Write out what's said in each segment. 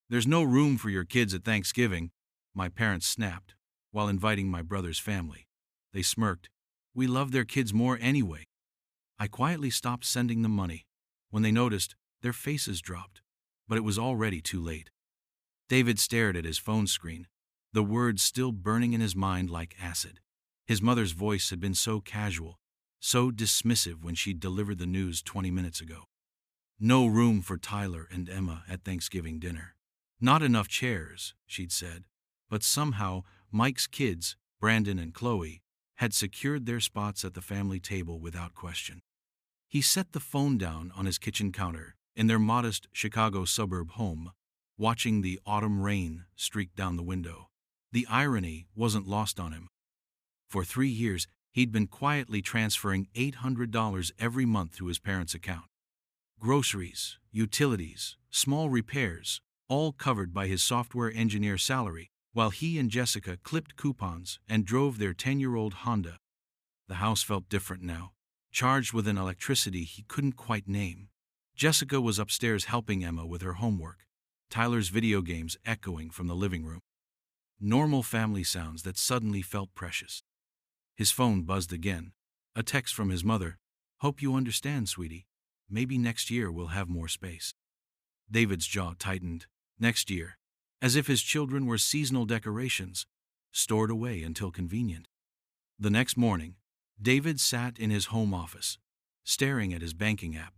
"There's no room for your kids at Thanksgiving," my parents snapped, while inviting my brother's family. They smirked. "We love their kids more anyway." I quietly stopped sending them money. When they noticed, their faces dropped. But it was already too late. David stared at his phone screen, the words still burning in his mind like acid. His mother's voice had been so casual, so dismissive when she delivered the news 20 minutes ago. No room for Tyler and Emma at Thanksgiving dinner. Not enough chairs, she'd said. But somehow, Mike's kids, Brandon and Chloe, had secured their spots at the family table without question. He set the phone down on his kitchen counter, in their modest Chicago suburb home, watching the autumn rain streak down the window. The irony wasn't lost on him. For 3 years, he'd been quietly transferring $800 every month to his parents' account. Groceries, utilities, small repairs, all covered by his software engineer salary, while he and Jessica clipped coupons and drove their 10-year-old Honda. The house felt different now, charged with an electricity he couldn't quite name. Jessica was upstairs helping Emma with her homework, Tyler's video games echoing from the living room. Normal family sounds that suddenly felt precious. His phone buzzed again. A text from his mother. "Hope you understand, sweetie. Maybe next year we'll have more space." David's jaw tightened. Next year. As if his children were seasonal decorations, stored away until convenient. The next morning, David sat in his home office, staring at his banking app.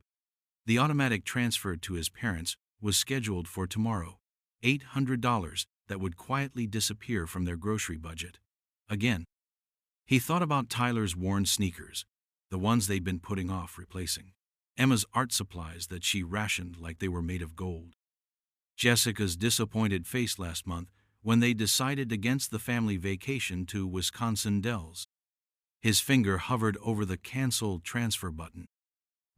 The automatic transfer to his parents was scheduled for tomorrow. $800 that would quietly disappear from their grocery budget. Again. He thought about Tyler's worn sneakers, the ones they'd been putting off replacing. Emma's art supplies that she rationed like they were made of gold. Jessica's disappointed face last month when they decided against the family vacation to Wisconsin Dells. His finger hovered over the cancel transfer button.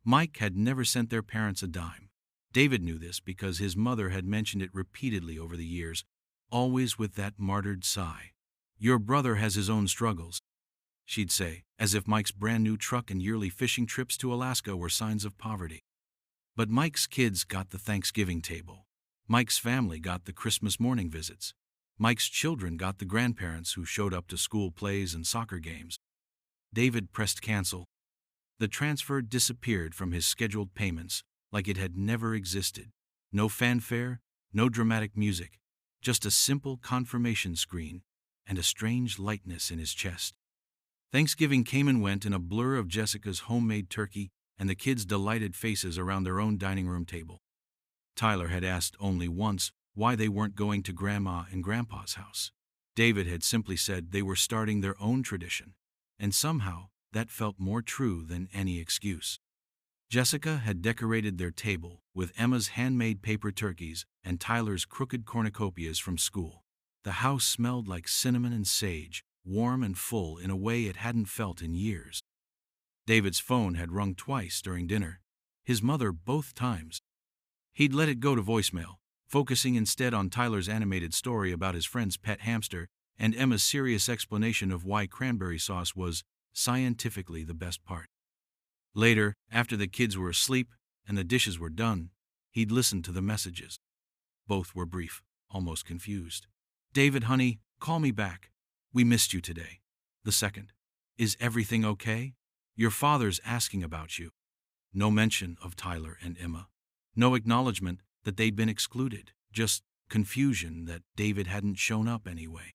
Mike had never sent their parents a dime. David knew this because his mother had mentioned it repeatedly over the years, always with that martyred sigh. "Your brother has his own struggles," she'd say, as if Mike's brand new truck and yearly fishing trips to Alaska were signs of poverty. But Mike's kids got the Thanksgiving table. Mike's family got the Christmas morning visits. Mike's children got the grandparents who showed up to school plays and soccer games. David pressed cancel. The transfer disappeared from his scheduled payments like it had never existed. No fanfare, no dramatic music, just a simple confirmation screen and a strange lightness in his chest. Thanksgiving came and went in a blur of Jessica's homemade turkey and the kids' delighted faces around their own dining room table. Tyler had asked only once why they weren't going to Grandma and Grandpa's house. David had simply said they were starting their own tradition, and somehow that felt more true than any excuse. Jessica had decorated their table with Emma's handmade paper turkeys and Tyler's crooked cornucopias from school. The house smelled like cinnamon and sage, warm and full in a way it hadn't felt in years. David's phone had rung twice during dinner, his mother both times. He'd let it go to voicemail, focusing instead on Tyler's animated story about his friend's pet hamster and Emma's serious explanation of why cranberry sauce was scientifically the best part. Later, after the kids were asleep and the dishes were done, he'd listen to the messages. Both were brief, almost confused. "David, honey, call me back. We missed you today." The second, "Is everything okay? Your father's asking about you." No mention of Tyler and Emma. No acknowledgement that they'd been excluded, just confusion that David hadn't shown up anyway.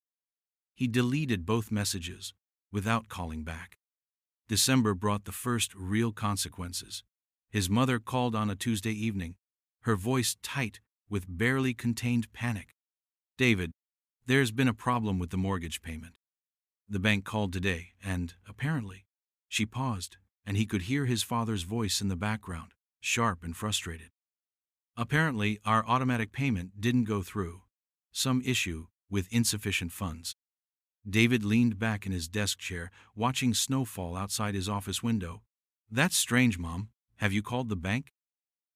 He deleted both messages without calling back. December brought the first real consequences. His mother called on a Tuesday evening, her voice tight with barely contained panic. "David, there's been a problem with the mortgage payment. The bank called today, and, apparently," she paused, and he could hear his father's voice in the background, sharp and frustrated. "Apparently, our automatic payment didn't go through. Some issue with insufficient funds." David leaned back in his desk chair, watching snow fall outside his office window. "That's strange, Mom. Have you called the bank?"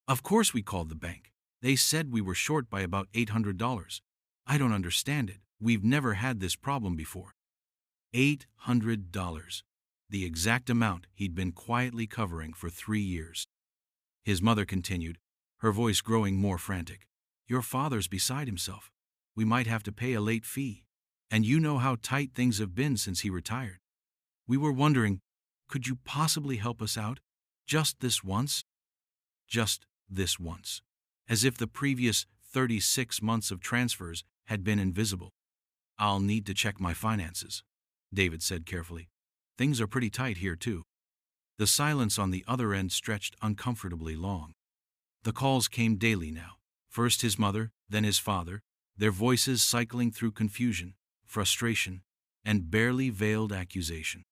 "Of course we called the bank. They said we were short by about $800. I don't understand it. We've never had this problem before." $800. The exact amount he'd been quietly covering for 3 years. His mother continued, her voice growing more frantic. Your father's beside himself. We might have to pay a late fee. And you know how tight things have been since he retired. We were wondering, could you possibly help us out? Just this once? Just this once. As if the previous 36 months of transfers had been invisible. I'll need to check my finances, David said carefully. Things are pretty tight here too. The silence on the other end stretched uncomfortably long. The calls came daily now. First his mother, then his father, their voices cycling through confusion, frustration, and barely veiled accusation.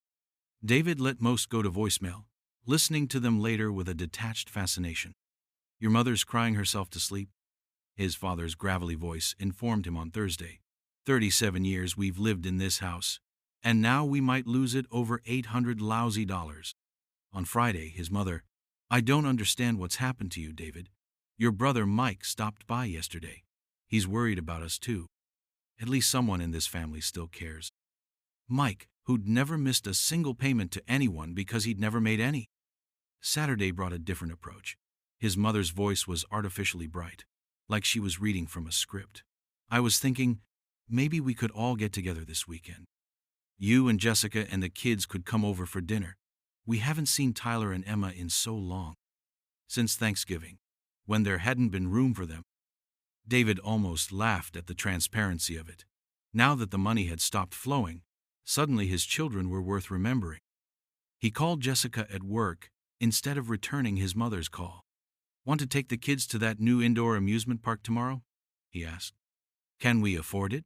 David let most go to voicemail, listening to them later with a detached fascination. Your mother's crying herself to sleep, his father's gravelly voice informed him on Thursday. 37 years we've lived in this house, and now we might lose it over $800 lousy dollars. On Friday, his mother, I don't understand what's happened to you, David. Your brother Mike stopped by yesterday. He's worried about us too. At least someone in this family still cares. Mike, who'd never missed a single payment to anyone because he'd never made any. Saturday brought a different approach. His mother's voice was artificially bright, like she was reading from a script. I was thinking, maybe we could all get together this weekend. You and Jessica and the kids could come over for dinner. We haven't seen Tyler and Emma in so long. Since Thanksgiving, when there hadn't been room for them. David almost laughed at the transparency of it. Now that the money had stopped flowing, suddenly his children were worth remembering. He called Jessica at work instead of returning his mother's call. Want to take the kids to that new indoor amusement park tomorrow? He asked. Can we afford it?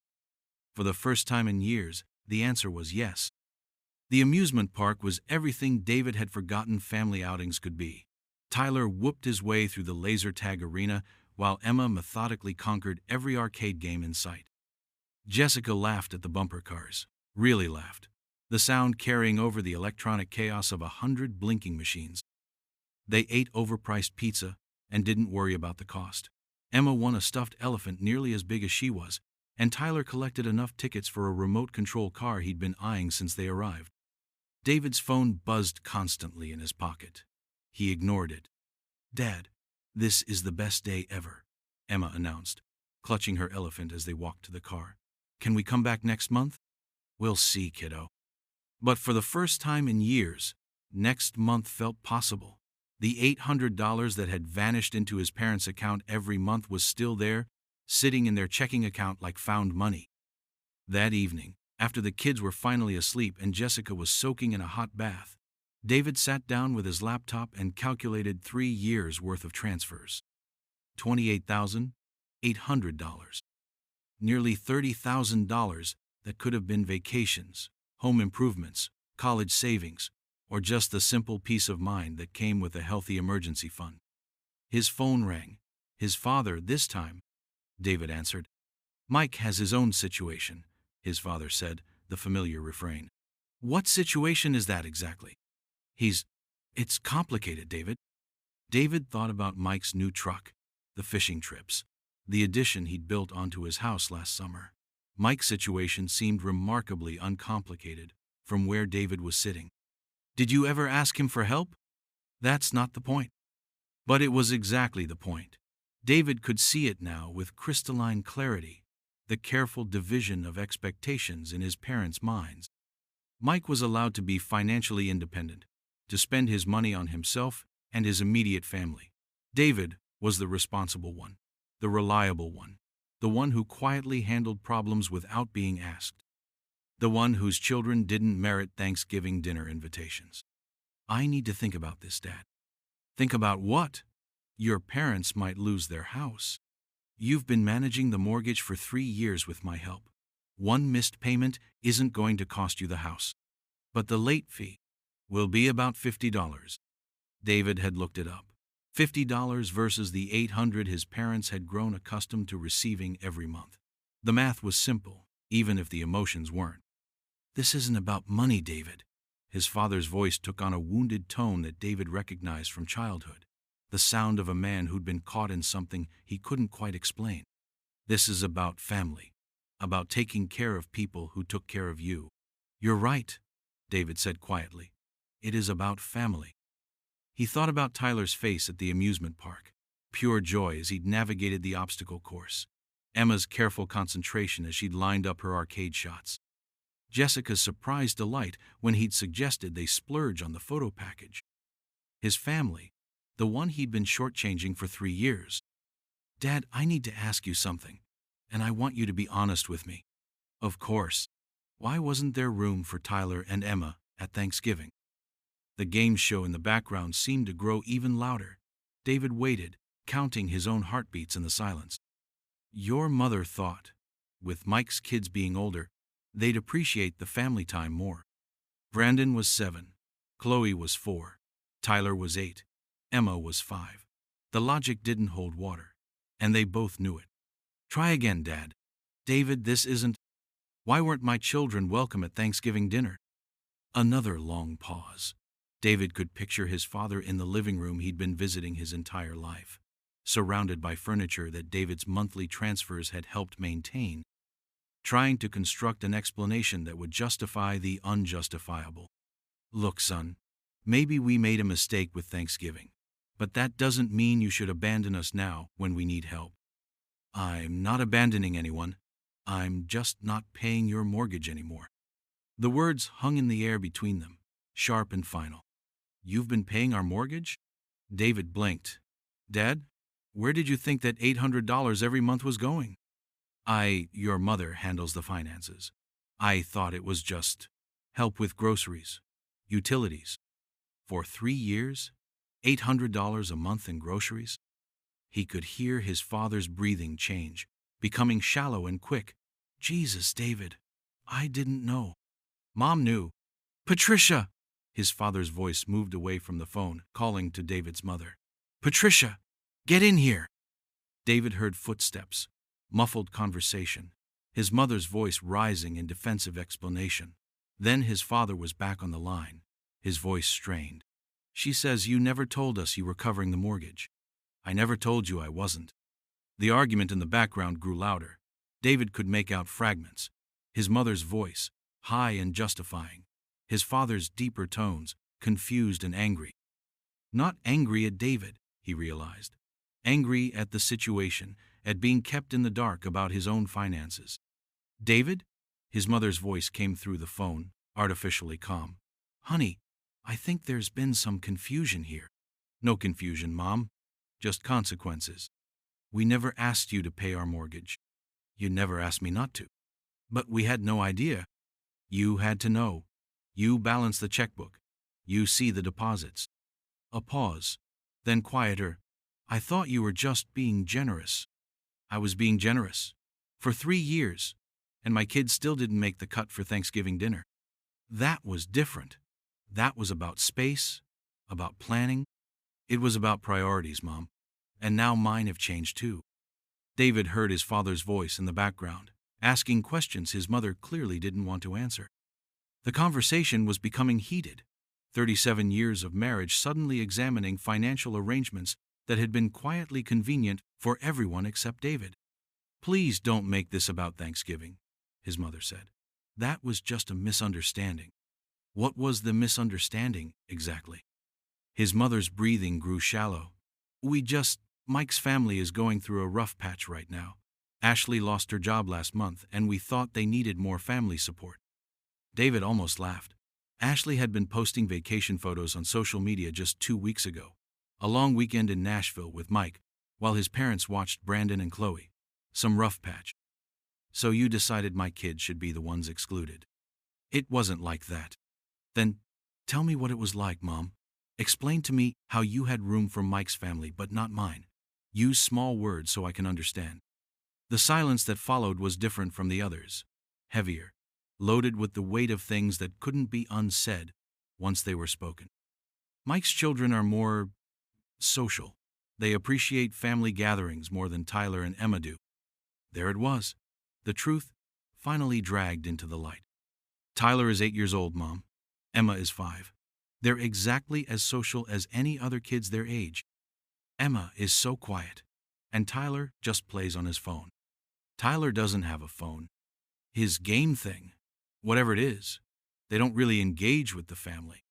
For the first time in years, the answer was yes. The amusement park was everything David had forgotten family outings could be. Tyler whooped his way through the laser tag arena while Emma methodically conquered every arcade game in sight. Jessica laughed at the bumper cars, really laughed, the sound carrying over the electronic chaos of 100 blinking machines. They ate overpriced pizza and didn't worry about the cost. Emma won a stuffed elephant nearly as big as she was, and Tyler collected enough tickets for a remote control car he'd been eyeing since they arrived. David's phone buzzed constantly in his pocket. He ignored it. Dad, this is the best day ever, Emma announced, clutching her elephant as they walked to the car. Can we come back next month? We'll see, kiddo. But for the first time in years, next month felt possible. The $800 that had vanished into his parents' account every month was still there, sitting in their checking account like found money. That evening, after the kids were finally asleep and Jessica was soaking in a hot bath, David sat down with his laptop and calculated 3 years' worth of transfers. $28,800. Nearly $30,000 that could have been vacations, home improvements, college savings, or just the simple peace of mind that came with a healthy emergency fund. His phone rang. His father, this time. David answered. Mike has his own situation, his father said, the familiar refrain. What situation is that exactly? It's complicated, David. David thought about Mike's new truck, the fishing trips, the addition he'd built onto his house last summer. Mike's situation seemed remarkably uncomplicated from where David was sitting. Did you ever ask him for help? That's not the point. But it was exactly the point. David could see it now with crystalline clarity, the careful division of expectations in his parents' minds. Mike was allowed to be financially independent, to spend his money on himself and his immediate family. David was the responsible one, the reliable one, the one who quietly handled problems without being asked, the one whose children didn't merit Thanksgiving dinner invitations. I need to think about this, Dad. Think about what? Your parents might lose their house. You've been managing the mortgage for 3 years with my help. One missed payment isn't going to cost you the house. But the late fee will be about $50. David had looked it up. $50 versus the $800 his parents had grown accustomed to receiving every month. The math was simple, even if the emotions weren't. This isn't about money, David. His father's voice took on a wounded tone that David recognized from childhood, the sound of a man who'd been caught in something he couldn't quite explain. This is about family, about taking care of people who took care of you. You're right, David said quietly. It is about family. He thought about Tyler's face at the amusement park, pure joy as he'd navigated the obstacle course, Emma's careful concentration as she'd lined up her arcade shots, Jessica's surprised delight when he'd suggested they splurge on the photo package. His family, the one he'd been shortchanging for 3 years. "Dad, I need to ask you something, and I want you to be honest with me." "Of course." Why wasn't there room for Tyler and Emma at Thanksgiving? The game show in the background seemed to grow even louder. David waited, counting his own heartbeats in the silence. Your mother thought, with Mike's kids being older, they'd appreciate the family time more. Brandon was 7, Chloe was 4, Tyler was 8, Emma was 5. The logic didn't hold water, and they both knew it. "Try again, Dad." "David, this isn't... Why weren't my children welcome at Thanksgiving dinner?" Another long pause. David could picture his father in the living room he'd been visiting his entire life, surrounded by furniture that David's monthly transfers had helped maintain, trying to construct an explanation that would justify the unjustifiable. "Look, son, maybe we made a mistake with Thanksgiving, but that doesn't mean you should abandon us now when we need help." "I'm not abandoning anyone. I'm just not paying your mortgage anymore." The words hung in the air between them, sharp and final. "You've been paying our mortgage?" David blinked. "Dad, where did you think that $800 every month was going?" Your mother handles the finances. I thought it was just help with groceries, utilities." "For 3 years? $800 a month in groceries?" He could hear his father's breathing change, becoming shallow and quick. "Jesus, David, I didn't know." "Mom knew." "Patricia!" His father's voice moved away from the phone, calling to David's mother. "Patricia, get in here!" David heard footsteps, muffled conversation, his mother's voice rising in defensive explanation. Then his father was back on the line, his voice strained. "She says you never told us you were covering the mortgage." "I never told you I wasn't." The argument in the background grew louder. David could make out fragments. His mother's voice, high and justifying. His father's deeper tones, confused and angry. Not angry at David, he realized. Angry at the situation, at being kept in the dark about his own finances. "David?" His mother's voice came through the phone, artificially calm. "Honey, I think there's been some confusion here." "No confusion, Mom. Just consequences. We never asked you to pay our mortgage. You never asked me not to." "But we had no idea." "You had to know. You balance the checkbook. You see the deposits." A pause, then quieter. "I thought you were just being generous." "I was being generous. For 3 years. And my kids still didn't make the cut for Thanksgiving dinner." That was different. That was about space, about planning. It was about priorities, Mom. And now mine have changed too. David heard his father's voice in the background, asking questions his mother clearly didn't want to answer. The conversation was becoming heated. 37 years of marriage suddenly examining financial arrangements that had been quietly convenient for everyone except David. "Please don't make this about Thanksgiving," his mother said. "That was just a misunderstanding." What was the misunderstanding, exactly? His mother's breathing grew shallow. Mike's family is going through a rough patch right now. Ashley lost her job last month, and we thought they needed more family support." David almost laughed. Ashley had been posting vacation photos on social media just 2 weeks ago. A long weekend in Nashville with Mike, while his parents watched Brandon and Chloe. Some rough patch. "So you decided my kids should be the ones excluded." "It wasn't like that." "Then tell me what it was like, Mom. Explain to me how you had room for Mike's family but not mine. Use small words so I can understand." The silence that followed was different from the others. Heavier, loaded with the weight of things that couldn't be unsaid once they were spoken. "Mike's children are more social. They appreciate family gatherings more than Tyler and Emma do." There it was. The truth finally dragged into the light. "Tyler is 8 years old, Mom. Emma is 5. They're exactly as social as any other kids their age. Emma is so quiet, and Tyler just plays on his phone. Tyler doesn't have a phone. His game thing, whatever it is, they don't really engage with the family."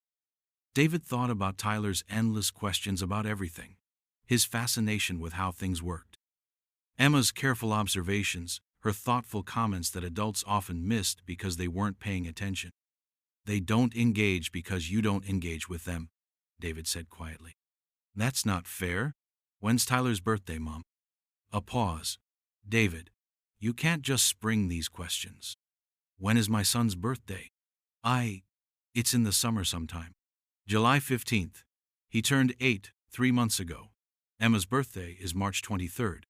David thought about Tyler's endless questions about everything. his fascination with how things worked. Emma's careful observations, her thoughtful comments that adults often missed because they weren't paying attention. They don't engage because you don't engage with them, David said quietly. That's not fair. When's Tyler's birthday, Mom? A pause. David, you can't just spring these questions. When is my son's birthday? It's in the summer sometime. July 15th. He turned 8, 3 months ago. Emma's birthday is March 23rd.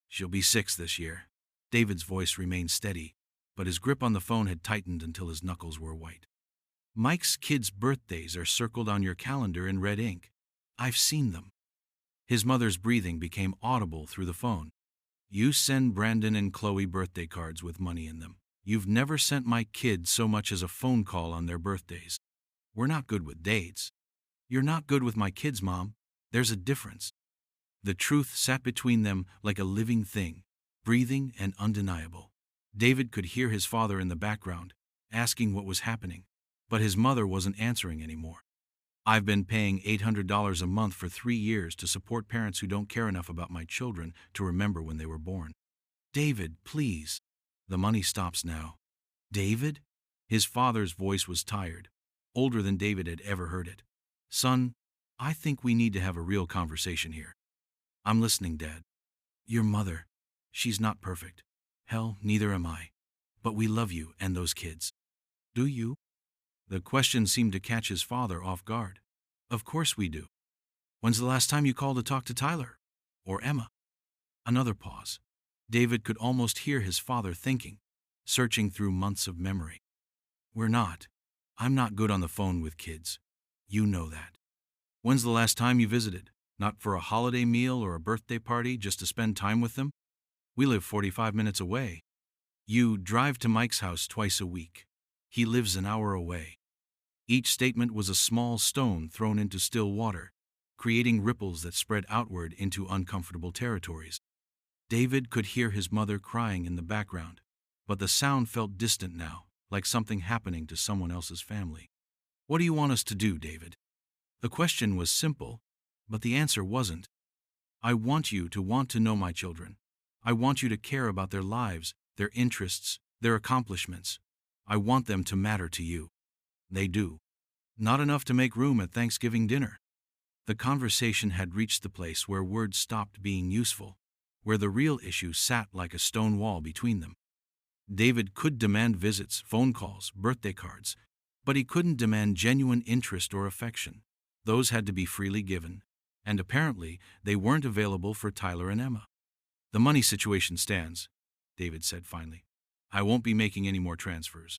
She'll be 6 this year. David's voice remained steady, but his grip on the phone had tightened until his knuckles were white. Mike's kids' birthdays are circled on your calendar in red ink. I've seen them. His mother's breathing became audible through the phone. You send Brandon and Chloe birthday cards with money in them. You've never sent my kids so much as a phone call on their birthdays. We're not good with dates. You're not good with my kids, Mom. There's a difference. The truth sat between them like a living thing, breathing and undeniable. David could hear his father in the background, asking what was happening, but his mother wasn't answering anymore. I've been paying $800 a month for 3 years to support parents who don't care enough about my children to remember when they were born. David, please. The money stops now. David? His father's voice was tired, older than David had ever heard it. Son, I think we need to have a real conversation here. I'm listening, Dad. Your mother, she's not perfect. Hell, neither am I. But we love you and those kids. Do you? The question seemed to catch his father off guard. Of course we do. When's the last time you called to talk to Tyler? Or Emma? Another pause. David could almost hear his father thinking, searching through months of memory. We're not. I'm not good on the phone with kids. You know that. When's the last time you visited? Not for a holiday meal or a birthday party, just to spend time with them? We live 45 minutes away. You drive to Mike's house twice a week. He lives an hour away. Each statement was a small stone thrown into still water, creating ripples that spread outward into uncomfortable territories. David could hear his mother crying in the background, but the sound felt distant now, like something happening to someone else's family. What do you want us to do, David? The question was simple, but the answer wasn't. I want you to want to know my children. I want you to care about their lives, their interests, their accomplishments. I want them to matter to you. They do. Not enough to make room at Thanksgiving dinner. The conversation had reached the place where words stopped being useful, where the real issue sat like a stone wall between them. David could demand visits, phone calls, birthday cards, but he couldn't demand genuine interest or affection. Those had to be freely given, and apparently they weren't available for Tyler and Emma. The money situation stands, David said finally. I won't be making any more transfers.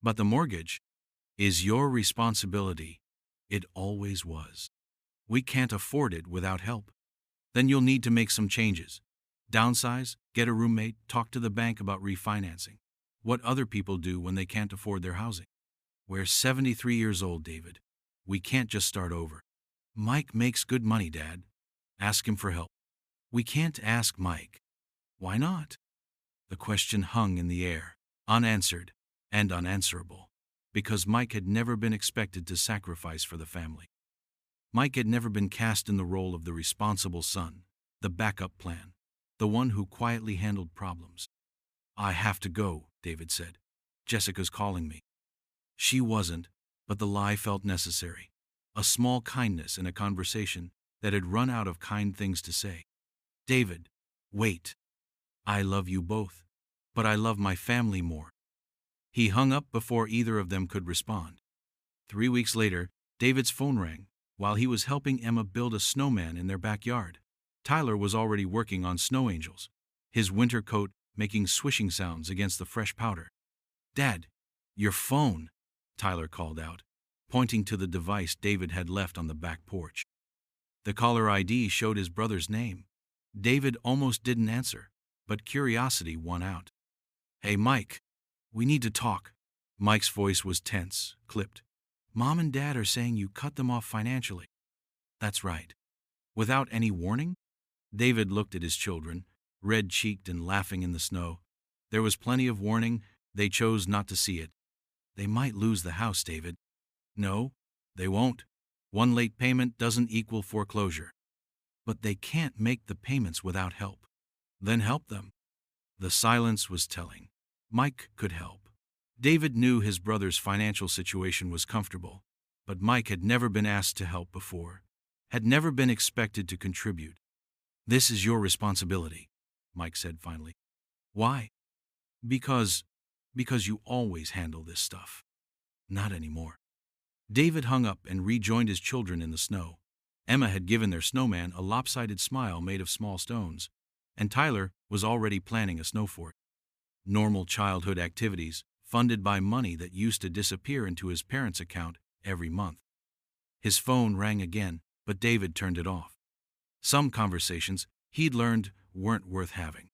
But the mortgage is your responsibility. It always was. We can't afford it without help. Then you'll need to make some changes. Downsize, get a roommate, talk to the bank about refinancing. What other people do when they can't afford their housing. We're 73 years old, David. We can't just start over. Mike makes good money, Dad. Ask him for help. We can't ask Mike. Why not? The question hung in the air, unanswered and unanswerable, because Mike had never been expected to sacrifice for the family. Mike had never been cast in the role of the responsible son, the backup plan, the one who quietly handled problems. I have to go, David said. Jessica's calling me. She wasn't, but the lie felt necessary. A small kindness in a conversation that had run out of kind things to say. David, wait. I love you both, but I love my family more. He hung up before either of them could respond. 3 weeks later, David's phone rang while he was helping Emma build a snowman in their backyard. Tyler was already working on snow angels, his winter coat making swishing sounds against the fresh powder. Dad, your phone, Tyler called out, pointing to the device David had left on the back porch. The caller ID showed his brother's name. David almost didn't answer, but curiosity won out. Hey, Mike, we need to talk. Mike's voice was tense, clipped. Mom and Dad are saying you cut them off financially. That's right. Without any warning? David looked at his children, red-cheeked and laughing in the snow. There was plenty of warning. They chose not to see it. They might lose the house, David. No, they won't. One late payment doesn't equal foreclosure. but they can't make the payments without help. Then help them. The silence was telling. Mike could help. David knew his brother's financial situation was comfortable, but Mike had never been asked to help before, had never been expected to contribute. "This is your responsibility," Mike said finally. "Why?" Because you always handle this stuff." "Not anymore." David hung up and rejoined his children in the snow. Emma had given their snowman a lopsided smile made of small stones, and Tyler was already planning a snow fort. Normal childhood activities, funded by money that used to disappear into his parents' account every month. His phone rang again, but David turned it off. Some conversations, he'd learned, weren't worth having.